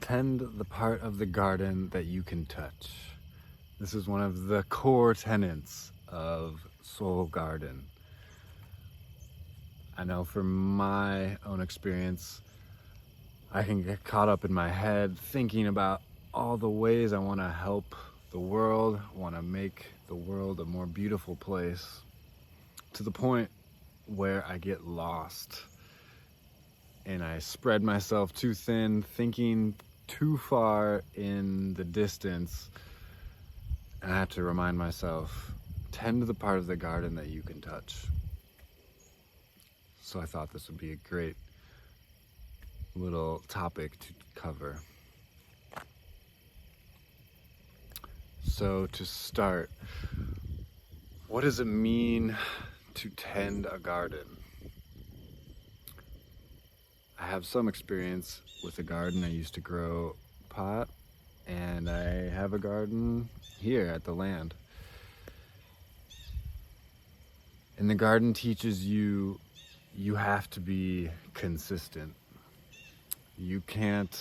Tend the part of the garden that you can touch. This is one of the core tenets of Soul Garden. I know from my own experience, I can get caught up in my head thinking about all the ways I want to help the world, want to make the world a more beautiful place, to the point where I get lost and I spread myself too thin, thinking too far in the distance. And I have to remind myself, tend to the part of the garden that you can touch. So I thought this would be a great little topic to cover. So to start, what does it mean to tend a garden? I have some experience with a garden. I used to grow pot, and I have a garden here at the land. And the garden teaches you have to be consistent. You can't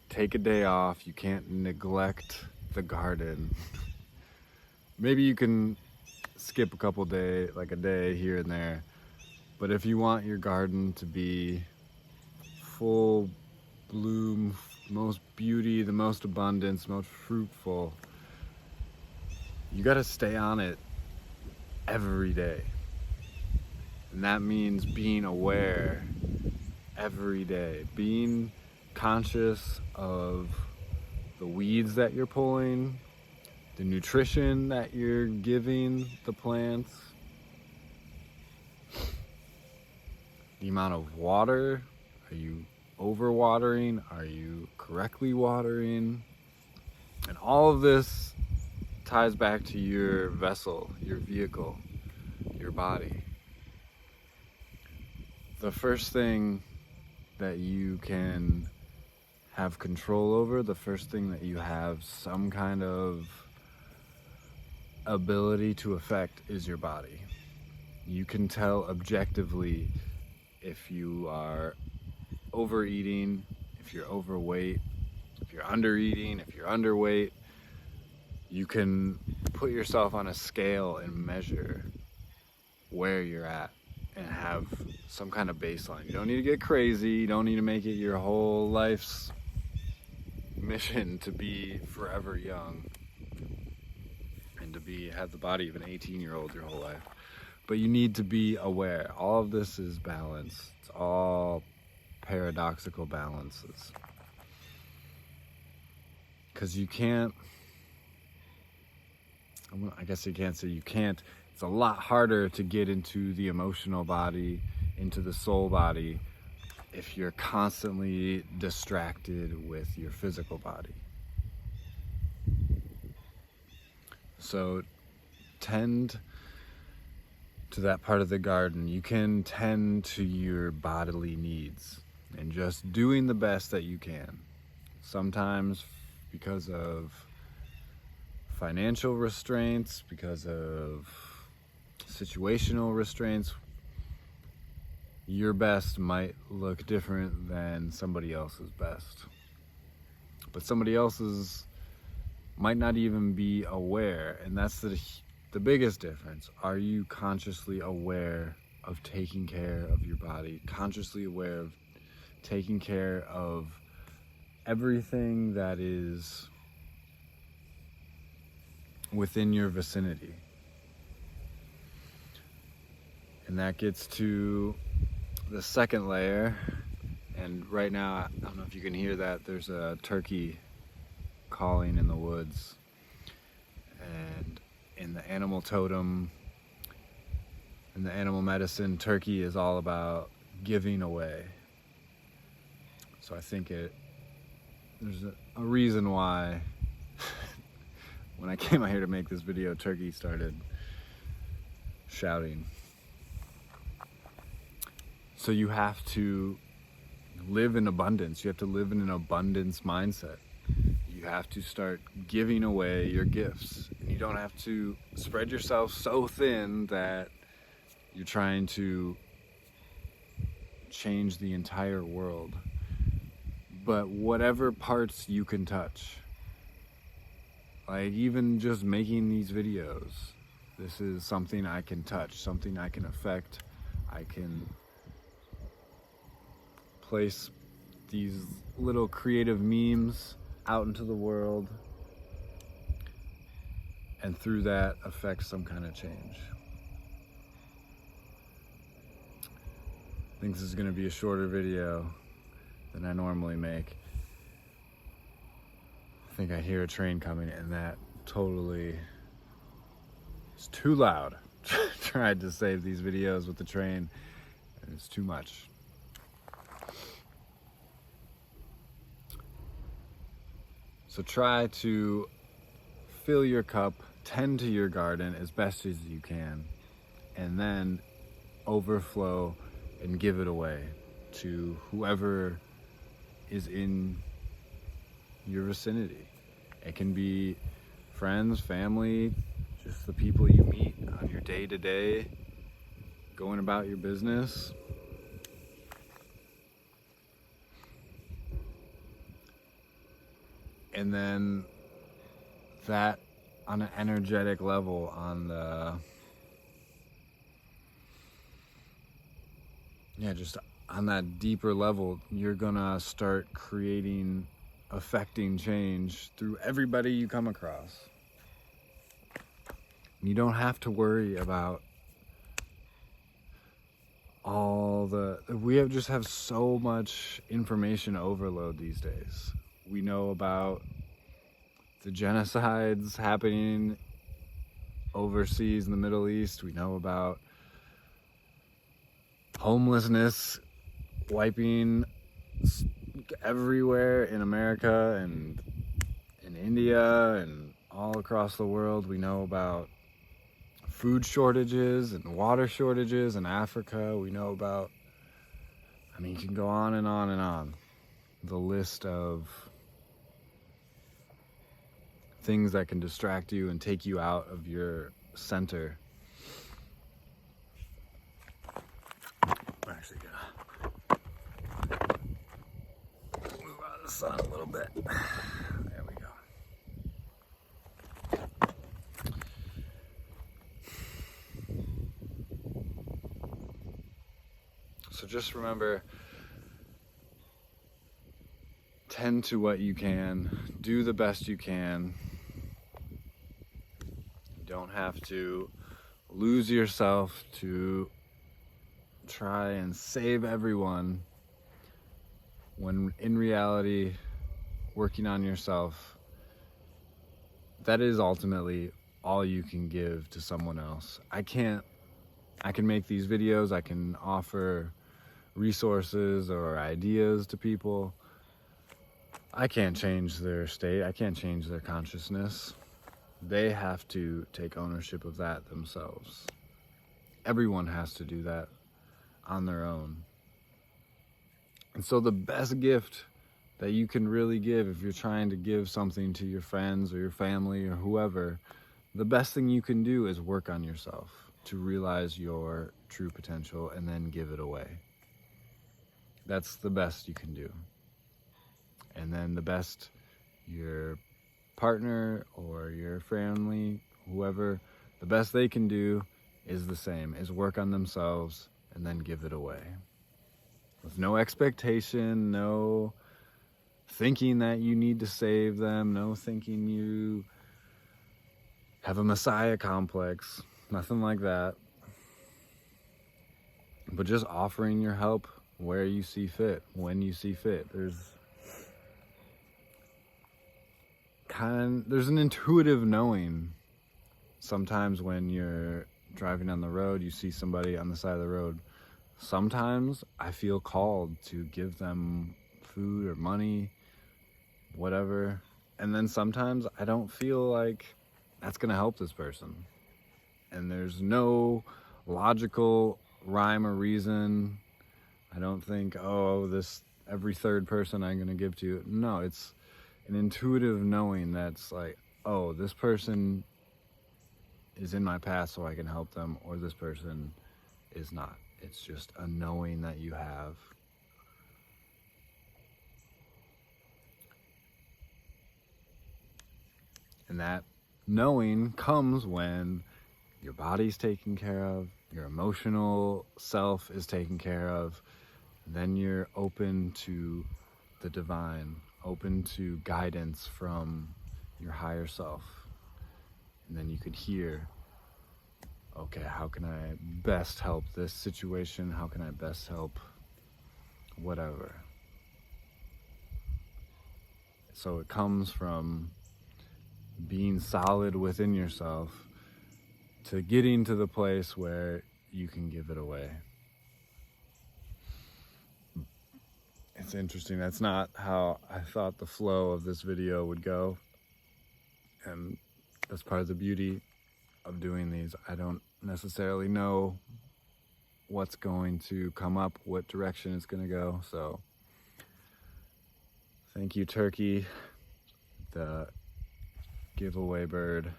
take a day off. You can't neglect the garden. Maybe you can skip a day here and there. But if you want your garden to be full bloom, most beauty, the most abundance, most fruitful, you got to stay on it every day. And that means being aware every day, being conscious of the weeds that you're pulling, the nutrition that you're giving the plants, the amount of water. Are you overwatering? Are you correctly watering? And all of this ties back to your vessel, your vehicle, your body. The first thing that you can have control over, the first thing that you have some kind of ability to affect, is your body. You can tell objectively if you are overeating, if you're overweight, if you're undereating, if you're underweight. You can put yourself on a scale and measure where you're at and have some kind of baseline. You don't need to get crazy. You don't need to make it your whole life's mission to be forever young and to have the body of an 18-year-old your whole life. But you need to be aware. All of this is balance. It's all paradoxical balances. Because you can't, I guess you can't say you can't. It's a lot harder to get into the emotional body, into the soul body, if you're constantly distracted with your physical body. So tend to that part of the garden. You can tend to your bodily needs and just doing the best that you can. Sometimes because of financial restraints, because of situational restraints, your best might look different than somebody else's best. But somebody else's might not even be aware, and that's the biggest difference. Are you consciously aware of taking care of your body, consciously aware of taking care of everything that is within your vicinity? And that gets to the second layer. And right now, I don't know if you can hear that, there's a turkey calling in the woods. And in the animal totem, in the animal medicine, turkey is all about giving away. So I think there's a reason why when I came out here to make this video, turkey started shouting. So you have to live in abundance. You have to live in an abundance mindset. You have to start giving away your gifts. And you don't have to spread yourself so thin that you're trying to change the entire world. but whatever parts you can touch, like even just making these videos, this is something I can touch, something I can affect. I can place these little creative memes out into the world, and through that affect some kind of change. I think this is going to be a shorter video than I normally make. I think I hear a train coming, and that totally is too loud. Tried to save these videos with the train, and it's too much. So try to fill your cup, tend to your garden as best as you can, and then overflow and give it away to whoever is in your vicinity. It can be friends, family, just the people you meet on your day-to-day, going about your business. And then that on an energetic level, just on that deeper level, you're gonna start affecting change through everybody you come across. You don't have to worry about we just have so much information overload these days. We know about the genocides happening overseas in the Middle East. We know about homelessness wiping everywhere in America and in India and all across the world. We know about food shortages and water shortages in Africa. We know about, you can go on and on and on. The list of things that can distract you and take you out of your center. We're actually gonna move out of the sun a little bit. There we go. So just remember, tend to what you can, do the best you can. You don't have to lose yourself to try and save everyone, when in reality, working on yourself, that is ultimately all you can give to someone else. I can make these videos, I can offer resources or ideas to people. I can't change their state, I can't change their consciousness. They have to take ownership of that themselves. Everyone has to do that on their own. And so the best gift that you can really give, if you're trying to give something to your friends or your family or whoever, the best thing you can do is work on yourself to realize your true potential and then give it away. That's the best you can do. And then the best your partner or your family, whoever, the best they can do is the same, is work on themselves and then give it away. With no expectation, no thinking that you need to save them, no thinking you have a messiah complex, nothing like that. But just offering your help where you see fit, when you see fit. There's an intuitive knowing. Sometimes when you're driving on the road, you see somebody on the side of the road. Sometimes I feel called to give them food or money, whatever. And then sometimes I don't feel like that's gonna help this person. And there's no logical rhyme or reason. I don't think, every third person I'm gonna give to. No, it's an intuitive knowing that's like, this person is in my path so I can help them, or this person is not. It's just a knowing that you have. And that knowing comes when your body's taken care of, your emotional self is taken care of, then you're open to the divine, open to guidance from your higher self. And then you could hear, okay, how can I best help this situation? How can I best help whatever? So it comes from being solid within yourself to getting to the place where you can give it away. It's interesting. That's not how I thought the flow of this video would go. And that's part of the beauty of doing these. I don't necessarily know what's going to come up, what direction it's going to go. So thank you, Turkey, the giveaway bird.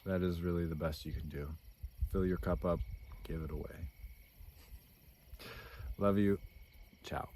That is really the best you can do. Fill your cup up, give it away. Love you. Ciao.